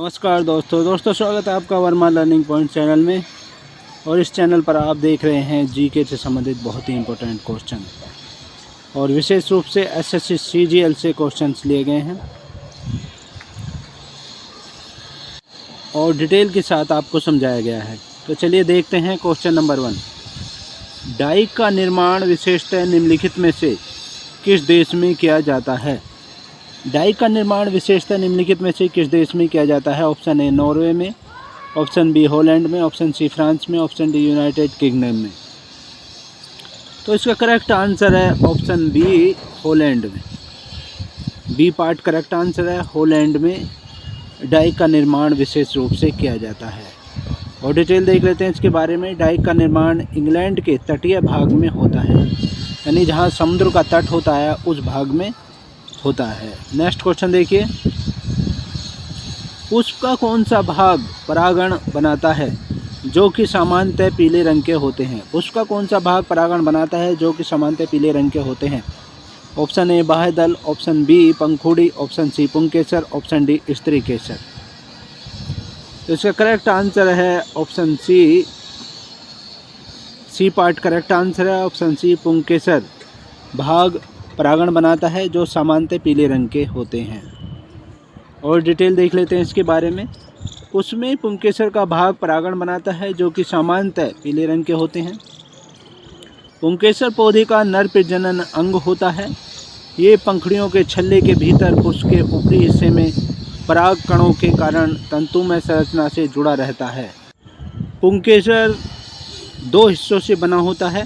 नमस्कार दोस्तों स्वागत है आपका वर्मा लर्निंग पॉइंट चैनल में। और इस चैनल पर आप देख रहे हैं जीके से संबंधित बहुत ही इम्पोर्टेंट क्वेश्चन और विशेष रूप से एसएससी सीजीएल से क्वेश्चंस लिए गए हैं और डिटेल के साथ आपको समझाया गया है। तो चलिए देखते हैं क्वेश्चन नंबर 1। डाई का निर्माण विशेषतः निम्नलिखित में से किस देश में किया जाता है? डाई का निर्माण विशेषतः निम्नलिखित में से किस देश में किया जाता है? ऑप्शन ए नॉर्वे में, ऑप्शन बी हॉलैंड में, ऑप्शन सी फ्रांस में, ऑप्शन डी यूनाइटेड किंगडम में। तो इसका करेक्ट आंसर है ऑप्शन बी हॉलैंड में। बी पार्ट करेक्ट आंसर है। हॉलैंड में डाई का निर्माण विशेष रूप से किया जाता है। और डिटेल देख लेते हैं इसके बारे में। डाई का निर्माण इंग्लैंड के तटीय भाग में होता है, यानी जहाँ समुद्र का तट होता है उस भाग में होता है। नेक्स्ट क्वेश्चन देखिए। पुष्प का कौन सा भाग परागण बनाता है जो कि सामान्यतः पीले रंग के होते हैं? पुष्प का कौन सा भाग परागण बनाता है जो कि सामान्यतः पीले रंग के होते हैं? ऑप्शन ए बाह्यदल, ऑप्शन बी पंखुड़ी, ऑप्शन सी पुंकेसर, ऑप्शन डी स्त्री केसर। तो इसका करेक्ट आंसर है option C. C part correct answer है। ऑप्शन सी पुंकेसर भाग परागण बनाता है जो सामान्यतः पीले रंग के होते हैं। और डिटेल देख लेते हैं इसके बारे में। उसमें पुंकेसर का भाग परागण बनाता है जो कि सामान्यतः पीले रंग के होते हैं। पुंकेसर पौधे का नर प्रजनन अंग होता है। ये पंखुड़ियों के छल्ले के भीतर पुष्प के ऊपरी हिस्से में पराग कणों के कारण तंतुमय संरचना से जुड़ा रहता है। पुंकेसर दो हिस्सों से बना होता है,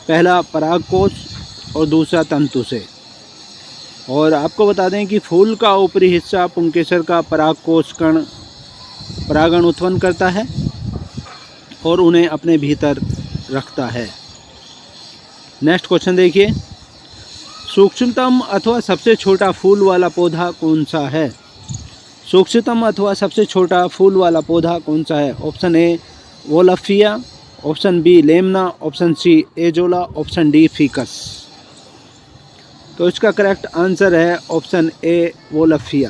पहला परागकोश और दूसरा तंतु से। और आपको बता दें कि फूल का ऊपरी हिस्सा पुंकेसर का परागकोश कण परागण उत्पन्न करता है और उन्हें अपने भीतर रखता है। नेक्स्ट क्वेश्चन देखिए। सूक्ष्मतम अथवा सबसे छोटा फूल वाला पौधा कौन सा है? सूक्ष्मतम अथवा सबसे छोटा फूल वाला पौधा कौन सा है? Option A Wolffia, option B Lemna, option C Azolla, option D Ficus. तो इसका करेक्ट आंसर है option A Wolffia.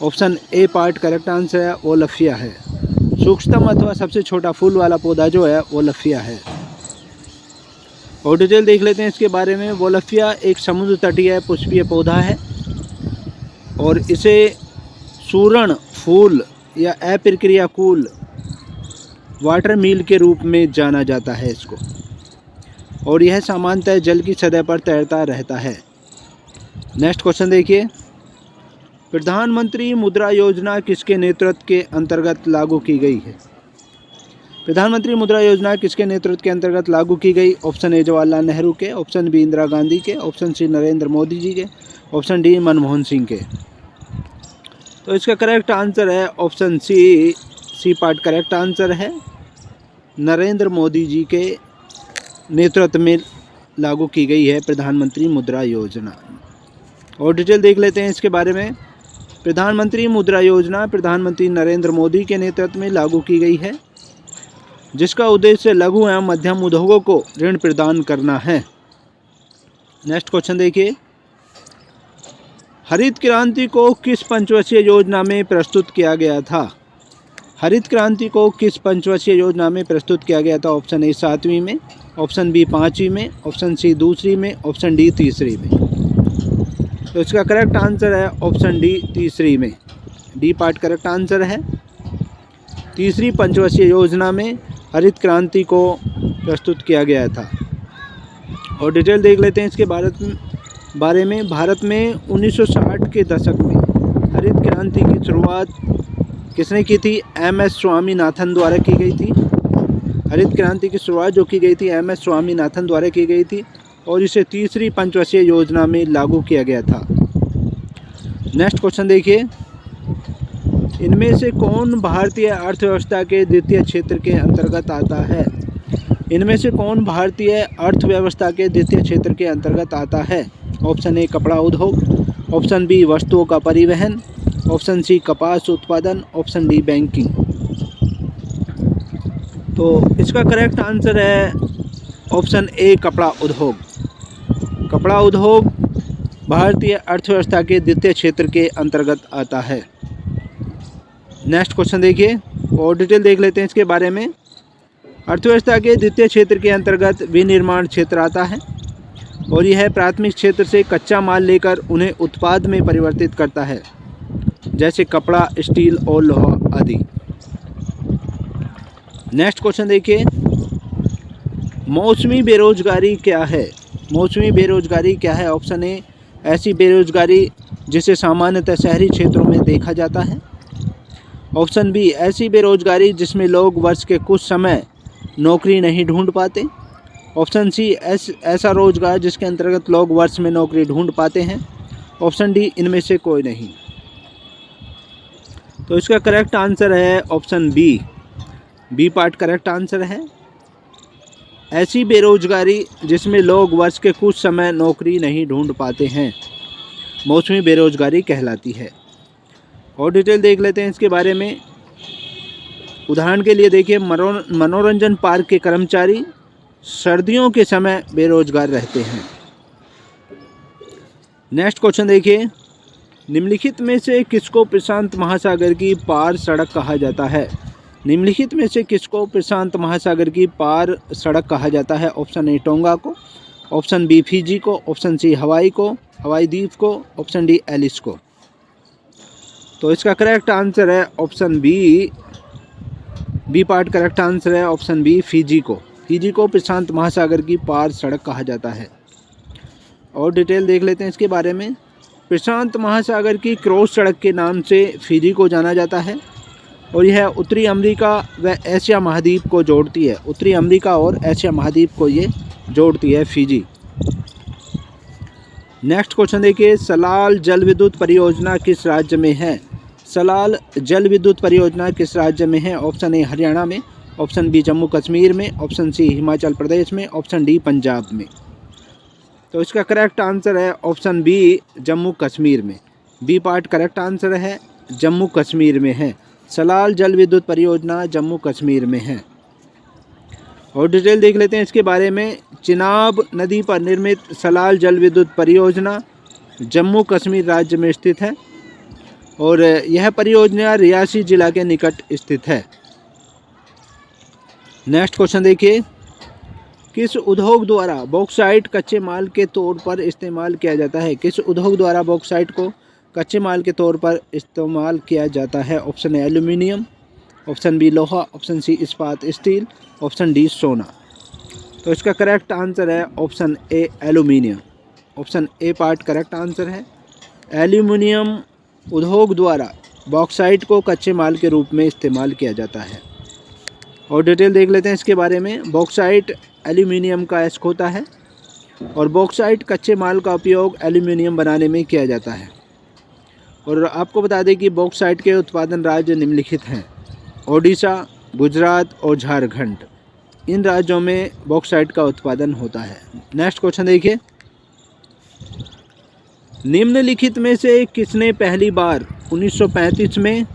Option A part correct answer है, वोलफिया है। सूक्ष्मतम अथवा सबसे छोटा फूल वाला पौधा जो है वोलफिया है। और डिटेल देख लेते हैं इसके बारे में। वोलफिया एक समुद्र तटीय पुष्पीय पौधा है और इसे सूरण फूल या अप्रक्रियाकूल वाटर मील के रूप में जाना जाता है इसको। और यह सामान्यतः जल की सतह पर तैरता रहता है। नेक्स्ट क्वेश्चन देखिए। प्रधानमंत्री मुद्रा योजना किसके नेतृत्व के अंतर्गत लागू की गई है? प्रधानमंत्री मुद्रा योजना किसके नेतृत्व के अंतर्गत लागू की गई? ऑप्शन ए जवाहरलाल नेहरू के, ऑप्शन बी इंदिरा गांधी के, ऑप्शन सी नरेंद्र मोदी जी के, ऑप्शन डी मनमोहन सिंह के। तो इसका करेक्ट आंसर है option C. C part correct answer है। नरेंद्र मोदी जी के नेतृत्व में लागू की गई है प्रधानमंत्री मुद्रा योजना। और डिटेल देख लेते हैं इसके बारे में। प्रधानमंत्री मुद्रा योजना प्रधानमंत्री नरेंद्र मोदी के नेतृत्व में लागू की गई है, जिसका उद्देश्य लघु एवं मध्यम उद्योगों को ऋण प्रदान करना है। नेक्स्ट क्वेश्चन देखिए। हरित क्रांति को किस पंचवर्षीय योजना में प्रस्तुत किया गया था? हरित क्रांति को किस पंचवर्षीय योजना में प्रस्तुत किया गया था? ऑप्शन ए 7वीं में, ऑप्शन बी 5वीं में, ऑप्शन सी 2री में, ऑप्शन डी 3री में। तो इसका करेक्ट आंसर है ऑप्शन डी 3री में। डी पार्ट करेक्ट आंसर है। 3री पंचवर्षीय योजना में हरित क्रांति को प्रस्तुत किया गया था। और डिटेल देख लेते हैं इसके बारे में। भारत में 1960 के दशक में हरित क्रांति की शुरुआत किसने की थी? एम.एस. स्वामीनाथन द्वारा की गई थी। हरित क्रांति की शुरुआत जो की गई थी एम.एस. स्वामीनाथन द्वारा की गई थी और इसे 3री पंचवर्षीय योजना में लागू किया गया था। नेक्स्ट क्वेश्चन देखिए। इनमें से कौन भारतीय अर्थव्यवस्था के द्वितीय क्षेत्र के अंतर्गत आता है? इनमें से कौन भारतीय अर्थव्यवस्था के द्वितीय क्षेत्र के अंतर्गत आता है? ऑप्शन ए कपड़ा उद्योग, ऑप्शन बी वस्तुओं का परिवहन, ऑप्शन सी कपास उत्पादन, ऑप्शन डी बैंकिंग। तो इसका करेक्ट आंसर है ऑप्शन ए कपड़ा उद्योग। कपड़ा उद्योग भारतीय अर्थव्यवस्था के द्वितीय क्षेत्र के अंतर्गत आता है। नेक्स्ट क्वेश्चन देखिए और डिटेल देख लेते हैं इसके बारे में। अर्थव्यवस्था के द्वितीय क्षेत्र के अंतर्गत विनिर्माण क्षेत्र आता है और यह प्राथमिक क्षेत्र से कच्चा माल लेकर उन्हें उत्पाद में परिवर्तित करता है, जैसे कपड़ा, स्टील और लोहा आदि। नेक्स्ट क्वेश्चन देखिए, मौसमी बेरोजगारी क्या है? मौसमी बेरोजगारी क्या है? ऑप्शन ए, ऐसी बेरोजगारी जिसे सामान्यतः शहरी क्षेत्रों में देखा जाता है। ऑप्शन बी, ऐसी बेरोजगारी जिसमें लोग वर्ष के कुछ समय नौकरी नहीं ढूंढ पाते। ऑप्शन सी, ऐसा रोजगार जिसके अंतर्गत लोग वर्ष में नौकरी ढूंढ पाते हैं। ऑप्शन डी, इनमें से कोई नहीं। तो इसका करेक्ट आंसर है option B. B part correct answer है। ऐसी बेरोजगारी जिसमें लोग वर्ष के कुछ समय नौकरी नहीं ढूंढ पाते हैं मौसमी बेरोजगारी कहलाती है। और डिटेल देख लेते हैं इसके बारे में। उदाहरण के लिए देखिए, मनोरंजन पार्क के कर्मचारी सर्दियों के समय बेरोजगार रहते हैं। नेक्स्ट क्वेश्चन देखिए, निम्नलिखित में से किसको प्रशांत महासागर की पार सड़क कहा जाता है? निम्नलिखित में से किसको प्रशांत महासागर की पार सड़क कहा जाता है? ऑप्शन ए, टोंगा को। ऑप्शन बी, फिजी को। ऑप्शन सी, हवाई द्वीप को। ऑप्शन डी, एलिस को। तो इसका करेक्ट आंसर है option B. B part correct answer है ऑप्शन बी, फिजी को। फिजी को प्रशांत महासागर की पार सड़क कहा जाता है। और डिटेल देख लेते हैं इसके बारे में। प्रशांत महासागर की क्रॉस सड़क के नाम से फिजी को जाना जाता है और यह उत्तरी अमेरिका व एशिया महाद्वीप को जोड़ती है। उत्तरी अमेरिका और एशिया महाद्वीप को ये जोड़ती है फिजी। नेक्स्ट क्वेश्चन देखिए, सलाल जल विद्युत परियोजना किस राज्य में है? सलाल जल विद्युत परियोजना किस राज्य में है? ऑप्शन ए, हरियाणा में। ऑप्शन बी, जम्मू कश्मीर में। ऑप्शन सी, हिमाचल प्रदेश में। ऑप्शन डी, पंजाब में। तो इसका करेक्ट आंसर है ऑप्शन बी, जम्मू कश्मीर में। बी पार्ट करेक्ट आंसर है, जम्मू कश्मीर में है। सलाल जल विद्युत परियोजना जम्मू कश्मीर में है। और डिटेल देख लेते हैं इसके बारे में। चिनाब नदी पर निर्मित सलाल जल विद्युत परियोजना जम्मू कश्मीर राज्य में स्थित है और यह परियोजना रियासी जिला के निकट स्थित है। नेक्स्ट क्वेश्चन देखिए, किस उद्योग द्वारा बॉक्साइट कच्चे माल के तौर पर इस्तेमाल किया जाता है? किस उद्योग द्वारा बॉक्साइट को कच्चे माल के तौर पर इस्तेमाल किया जाता है? Option A, aluminium. Option B, लोहा। ऑप्शन सी, इस्पात स्टील। ऑप्शन डी, सोना। तो इसका करेक्ट आंसर है option A, aluminium. Option A part correct answer है। एल्यूमिनियम उद्योग द्वारा बॉक्साइट को कच्चे माल के रूप में इस्तेमाल किया जाता है। और डिटेल देख लेते हैं इसके बारे में। बॉक्साइट एल्यूमिनियम का एस्क होता है और बॉक्साइट कच्चे माल का उपयोग एल्यूमिनियम बनाने में किया जाता है। और आपको बता दें कि बॉक्साइट के उत्पादन राज्य निम्नलिखित हैं: ओडिशा, गुजरात और झारखंड। इन राज्यों में बॉक्साइट का उत्पादन होता है। नेक्स्ट क्वेश्चन देखिए, निम्नलिखित में से किसने पहली बार 1935 में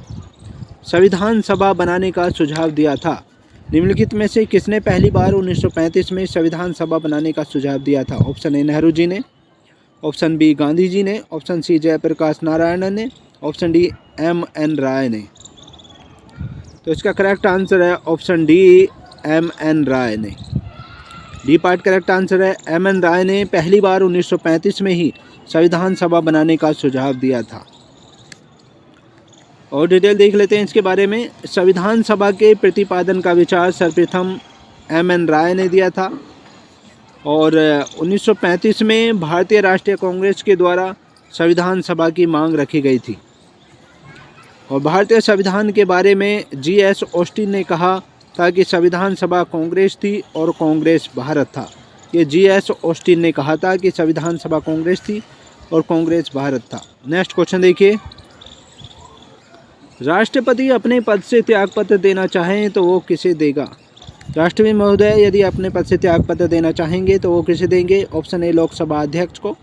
संविधान सभा बनाने का सुझाव दिया था? निम्नलिखित में से किसने पहली बार 1935 में संविधान सभा बनाने का सुझाव दिया था? ऑप्शन ए, नेहरू जी ने। ऑप्शन बी, गांधी जी ने। ऑप्शन सी, जयप्रकाश नारायण ने। Option D, M.N. राय ने। तो इसका करेक्ट आंसर है ऑप्शन डी, M.N. राय ने। डी पार्ट करेक्ट आंसर है। M.N. राय ने पहली बार 1935 में ही संविधान सभा बनाने का सुझाव दिया था। और डिटेल देख लेते हैं इसके बारे में। संविधान सभा के प्रतिपादन का विचार सर्वप्रथम M.N. राय ने दिया था और 1935 में भारतीय राष्ट्रीय कांग्रेस के द्वारा संविधान सभा की मांग रखी गई थी। और भारतीय संविधान के बारे में G.S. ऑस्टिन ने कहा था कि संविधान सभा कांग्रेस थी और कांग्रेस भारत था। ये G.S. ऑस्टिन ने कहा था कि संविधान सभा कांग्रेस थी और कांग्रेस भारत था। नेक्स्ट क्वेश्चन देखिए, राष्ट्रपति अपने पद से त्यागपत्र देना चाहें तो वो किसे देगा? राष्ट्रपति महोदय यदि अपने पद से त्यागपत्र देना चाहेंगे तो वो किसे देंगे? ऑप्शन ए, लोकसभा अध्यक्ष को।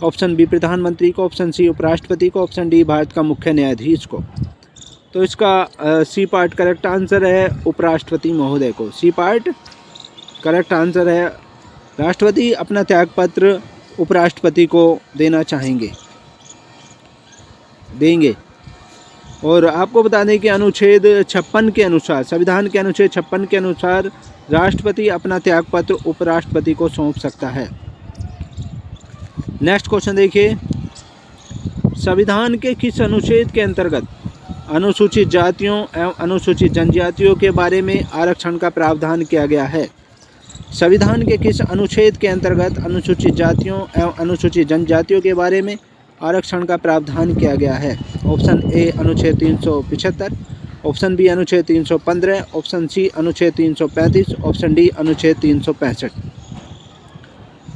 ऑप्शन बी, प्रधानमंत्री को। ऑप्शन सी, उपराष्ट्रपति को। ऑप्शन डी, भारत का मुख्य न्यायाधीश को। तो इसका सी पार्ट करेक्ट आंसर है, उपराष्ट्रपति महोदय को। सी पार्ट करेक्ट आंसर है। राष्ट्रपति अपना त्यागपत्र उपराष्ट्रपति को देना चाहेंगे, देंगे। और आपको बता दें कि अनुच्छेद 56 के अनुसार, संविधान के अनुच्छेद 56 के अनुसार राष्ट्रपति अपना त्यागपत्र उपराष्ट्रपति को सौंप सकता है। नेक्स्ट क्वेश्चन देखिए, संविधान के किस अनुच्छेद के अंतर्गत अनुसूचित जातियों एवं अनुसूचित जनजातियों के बारे में आरक्षण का प्रावधान किया गया है? संविधान के किस अनुच्छेद के अंतर्गत अनुसूचित जातियों एवं अनुसूचित जनजातियों के बारे में आरक्षण का प्रावधान किया गया है? ऑप्शन ए अनुच्छेद 375, ऑप्शन बी अनुच्छेद 315, ऑप्शन सी अनुच्छेद 335, ऑप्शन डी अनुच्छेद 365।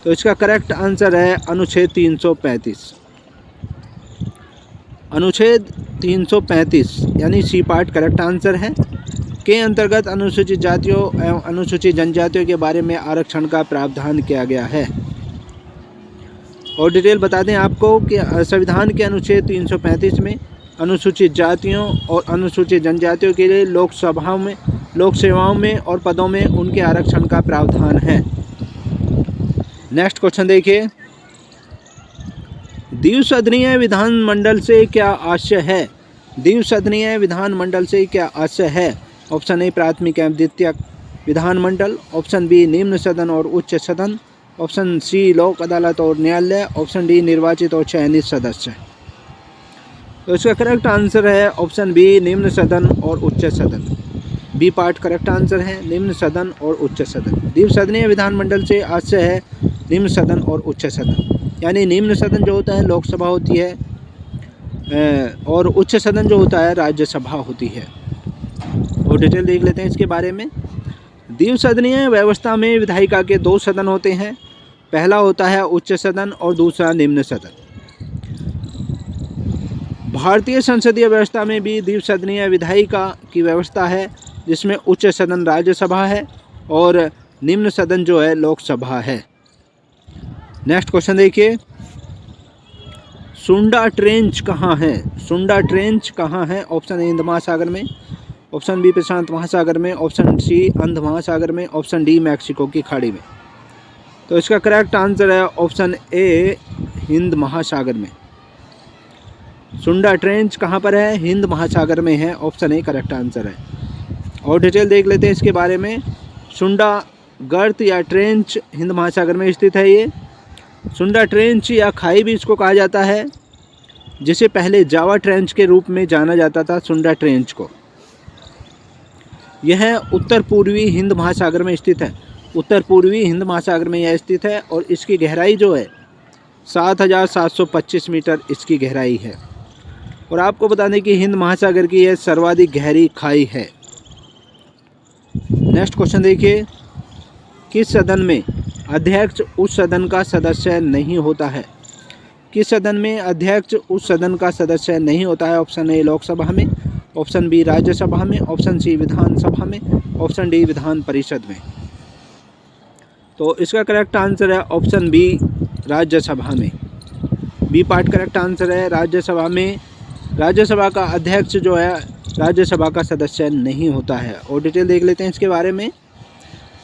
तो इसका करेक्ट आंसर है अनुच्छेद 335। अनुच्छेद 335 यानी सी पार्ट करेक्ट आंसर है, के अंतर्गत अनुसूचित जातियों एवं अनुसूचित जनजातियों के बारे में आरक्षण का प्रावधान किया गया है। और डिटेल बता दें आपको कि संविधान के अनुच्छेद 335 में अनुसूचित जातियों और अनुसूचित जनजातियों के लिए लोक सेवाओं में और पदों में उनके आरक्षण का प्रावधान है। नेक्स्ट क्वेश्चन देखिए, द्विसदनीय विधानमंडल से क्या आशय है? द्विसदनीय विधानमंडल से क्या आशय है? ऑप्शन ए प्राथमिक एवं द्वितीयक विधानमंडल, ऑप्शन बी निम्न सदन और उच्च सदन, ऑप्शन सी लोक अदालत और न्यायालय, ऑप्शन डी निर्वाचित और चयनित सदस्य। तो इसका करेक्ट आंसर है ऑप्शन बी निम्न सदन और उच्च सदन। बी पार्ट करेक्ट आंसर है, निम्न सदन और उच्च सदन। द्विसदनीय विधानमंडल से आशय है निम्न सदन और उच्च सदन, यानी निम्न सदन जो होता है लोकसभा होती है और उच्च सदन जो होता है राज्यसभा होती है। और डिटेल देख लेते हैं इसके बारे में। द्विसदनीय व्यवस्था में विधायिका के 2 सदन होते हैं, पहला होता है उच्च सदन और दूसरा निम्न सदन। भारतीय संसदीय व्यवस्था में भी द्विसदनीय विधायिका की व्यवस्था है, जिसमें उच्च सदन राज्यसभा है और निम्न सदन जो है लोकसभा है। नेक्स्ट क्वेश्चन देखिए, सुंडा ट्रेंच कहाँ है? सुंडा ट्रेंच कहाँ है? ऑप्शन ए हिंद महासागर में, ऑप्शन बी प्रशांत महासागर में, ऑप्शन सी अंध महासागर में, ऑप्शन डी मैक्सिको की खाड़ी में। तो इसका करेक्ट आंसर है ऑप्शन ए हिंद महासागर में। सुंडा ट्रेंच कहाँ पर है? हिंद महासागर में है, ऑप्शन ए करेक्ट आंसर है। और डिटेल देख लेते हैं इसके बारे में। सुंडा गर्त या ट्रेंच हिंद महासागर में स्थित है। ये सुंडा ट्रेंच या खाई भी इसको कहा जाता है, जिसे पहले जावा ट्रेंच के रूप में जाना जाता था, सुंडा ट्रेंच को। यह उत्तर पूर्वी हिंद महासागर में स्थित है, उत्तर पूर्वी हिंद महासागर में यह स्थित है और इसकी गहराई जो है 7,725 मीटर इसकी गहराई है। और आपको बता दें कि हिंद महासागर की यह सर्वाधिक गहरी खाई है। नेक्स्ट क्वेश्चन देखिए, किस सदन में अध्यक्ष उस सदन का सदस्य नहीं होता है? किस सदन में अध्यक्ष उस सदन का सदस्य नहीं होता है? ऑप्शन ए लोकसभा में, ऑप्शन बी राज्यसभा में, ऑप्शन सी विधानसभा में, ऑप्शन डी विधान परिषद में। तो इसका करेक्ट आंसर है ऑप्शन बी राज्यसभा में। बी पार्ट करेक्ट आंसर है, राज्यसभा में राज्यसभा का अध्यक्ष जो है राज्यसभा का सदस्य नहीं होता है। और डिटेल देख लेते हैं इसके बारे में।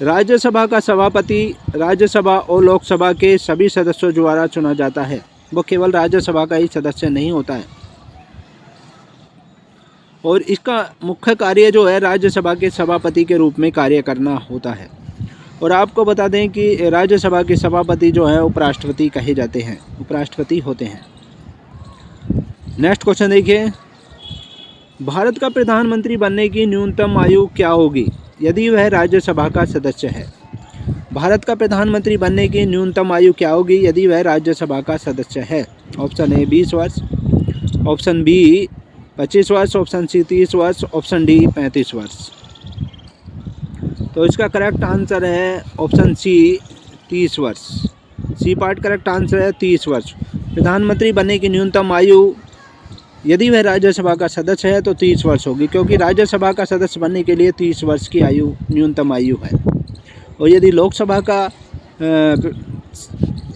राज्यसभा का सभापति राज्यसभा और लोकसभा के सभी सदस्यों द्वारा चुना जाता है, वो केवल राज्यसभा का ही सदस्य नहीं होता है। और इसका मुख्य कार्य जो है राज्यसभा के सभापति के रूप में कार्य करना होता है। और आपको बता दें कि राज्यसभा के सभापति जो है उपराष्ट्रपति कहे जाते हैं, उपराष्ट्रपति होते हैं। नेक्स्ट क्वेश्चन देखिए, भारत का प्रधानमंत्री बनने की न्यूनतम आयु क्या होगी यदि वह राज्यसभा का सदस्य है? भारत का प्रधानमंत्री बनने की न्यूनतम आयु क्या होगी यदि वह राज्यसभा का सदस्य है? ऑप्शन ए 20 वर्ष, ऑप्शन बी 25 वर्ष, ऑप्शन सी 30 वर्ष, ऑप्शन डी 35 वर्ष। तो इसका करेक्ट आंसर है ऑप्शन सी 30 वर्ष। सी पार्ट करेक्ट आंसर है 30 वर्ष। प्रधानमंत्री बनने की न्यूनतम आयु यदि वह राज्यसभा का सदस्य है तो 30 वर्ष होगी, क्योंकि राज्यसभा का सदस्य बनने के लिए 30 वर्ष की आयु न्यूनतम आयु है। और यदि लोकसभा का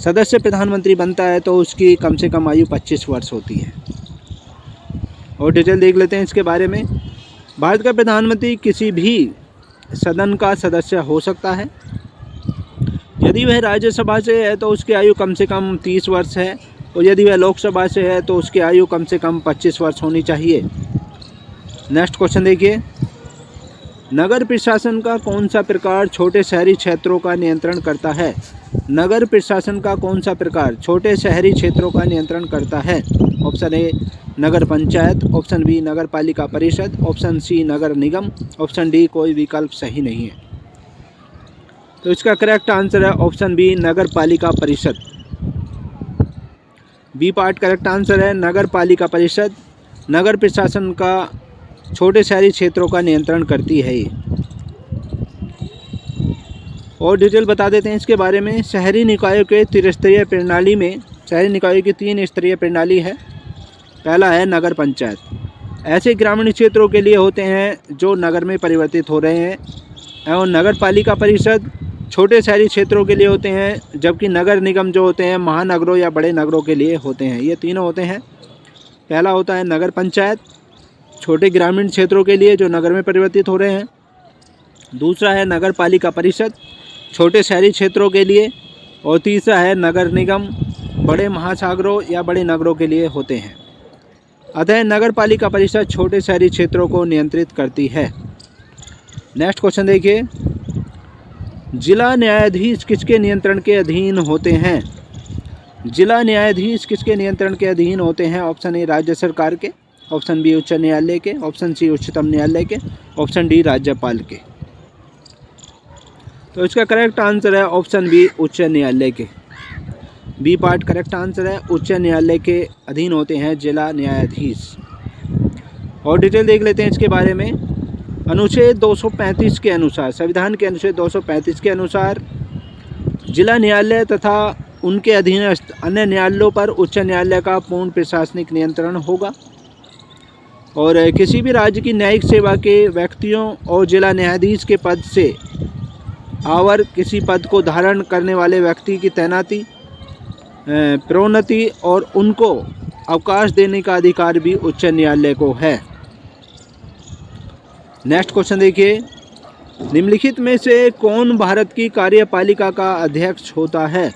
सदस्य प्रधानमंत्री बनता है तो उसकी कम से कम आयु 25 वर्ष होती है। और डिटेल देख लेते हैं इसके बारे में। भारत का प्रधानमंत्री किसी भी सदन का सदस्य हो सकता है। यदि वह राज्यसभा से है तो उसकी आयु कम से कम 30 वर्ष है, और यदि वह लोकसभा से है तो उसकी आयु कम से कम 25 वर्ष होनी चाहिए। नेक्स्ट क्वेश्चन देखिए, नगर प्रशासन का कौन सा प्रकार छोटे शहरी क्षेत्रों का नियंत्रण करता है? नगर प्रशासन का कौन सा प्रकार छोटे शहरी क्षेत्रों का नियंत्रण करता है? ऑप्शन ए नगर पंचायत, ऑप्शन बी नगर पालिका परिषद, ऑप्शन सी नगर निगम, ऑप्शन डी कोई विकल्प सही नहीं है। तो इसका करेक्ट आंसर है ऑप्शन बी नगर पालिका परिषद। बी पार्ट करेक्ट आंसर है नगर पालिका परिषद। नगर प्रशासन का छोटे शहरी क्षेत्रों का नियंत्रण करती है ये। और डिटेल बता देते हैं इसके बारे में। शहरी निकायों के त्रिस्तरीय प्रणाली में शहरी निकायों की 3 स्तरीय प्रणाली है। पहला है नगर पंचायत, ऐसे ग्रामीण क्षेत्रों के लिए होते हैं जो नगर में परिवर्तित हो रहे हैं। एवं नगर पालिका परिषद छोटे शहरी क्षेत्रों के लिए होते हैं, जबकि नगर निगम जो होते हैं महानगरों या बड़े नगरों के लिए होते हैं। ये तीनों होते हैं। पहला होता है नगर पंचायत, छोटे ग्रामीण क्षेत्रों के लिए जो नगर में परिवर्तित हो रहे हैं। दूसरा है नगर पालिका परिषद, छोटे शहरी क्षेत्रों के लिए। और तीसरा है नगर निगम, बड़े महासागरों या बड़े नगरों के लिए होते हैं। अतः नगर पालिका परिषद छोटे शहरी क्षेत्रों को नियंत्रित करती है। नेक्स्ट क्वेश्चन देखिए, जिला न्यायाधीश किसके नियंत्रण के अधीन होते हैं? जिला न्यायाधीश किसके नियंत्रण के अधीन होते हैं? ऑप्शन ए राज्य सरकार के, ऑप्शन बी उच्च न्यायालय के, ऑप्शन सी उच्चतम न्यायालय के, ऑप्शन डी राज्यपाल के। तो इसका करेक्ट आंसर है ऑप्शन बी उच्च न्यायालय के। बी पार्ट करेक्ट आंसर है, उच्च न्यायालय के अधीन होते हैं जिला न्यायाधीश। और डिटेल देख लेते हैं इसके बारे में। अनुच्छेद 235 के अनुसार, संविधान के अनुच्छेद 235 के अनुसार जिला न्यायालय तथा उनके अधीनस्थ अन्य न्यायालयों पर उच्च न्यायालय का पूर्ण प्रशासनिक नियंत्रण होगा। और किसी भी राज्य की न्यायिक सेवा के व्यक्तियों और जिला न्यायाधीश के पद से आवर किसी पद को धारण करने वाले व्यक्ति की तैनाती, प्रोन्नति और उनको अवकाश देने का अधिकार भी उच्च न्यायालय को है। नेक्स्ट क्वेश्चन देखिए, निम्नलिखित में से कौन भारत की कार्यपालिका का अध्यक्ष होता है?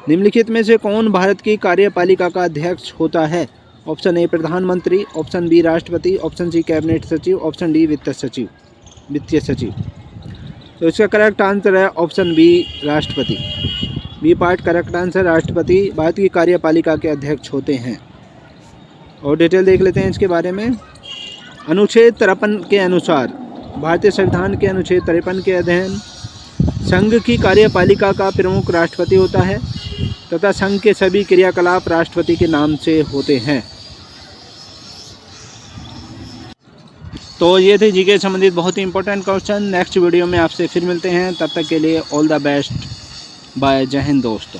निम्नलिखित में से कौन भारत की कार्यपालिका का अध्यक्ष होता है? ऑप्शन ए प्रधानमंत्री, ऑप्शन बी राष्ट्रपति, ऑप्शन सी कैबिनेट सचिव, ऑप्शन डी वित्तीय सचिव। तो इसका करेक्ट आंसर है ऑप्शन बी राष्ट्रपति। बी पार्ट करेक्ट आंसर, राष्ट्रपति भारत की कार्यपालिका के अध्यक्ष होते हैं। और डिटेल देख लेते हैं इसके बारे में। अनुच्छेद 53 के अनुसार, भारतीय संविधान के अनुच्छेद 53 के अधीन संघ की कार्यपालिका का प्रमुख राष्ट्रपति होता है तथा संघ के सभी क्रियाकलाप राष्ट्रपति के नाम से होते हैं। तो ये थे जीके संबंधित बहुत ही इंपॉर्टेंट क्वेश्चन। नेक्स्ट वीडियो में आपसे फिर मिलते हैं, तब तक के लिए ऑल द बेस्ट, बाय, जय हिंद दोस्तों।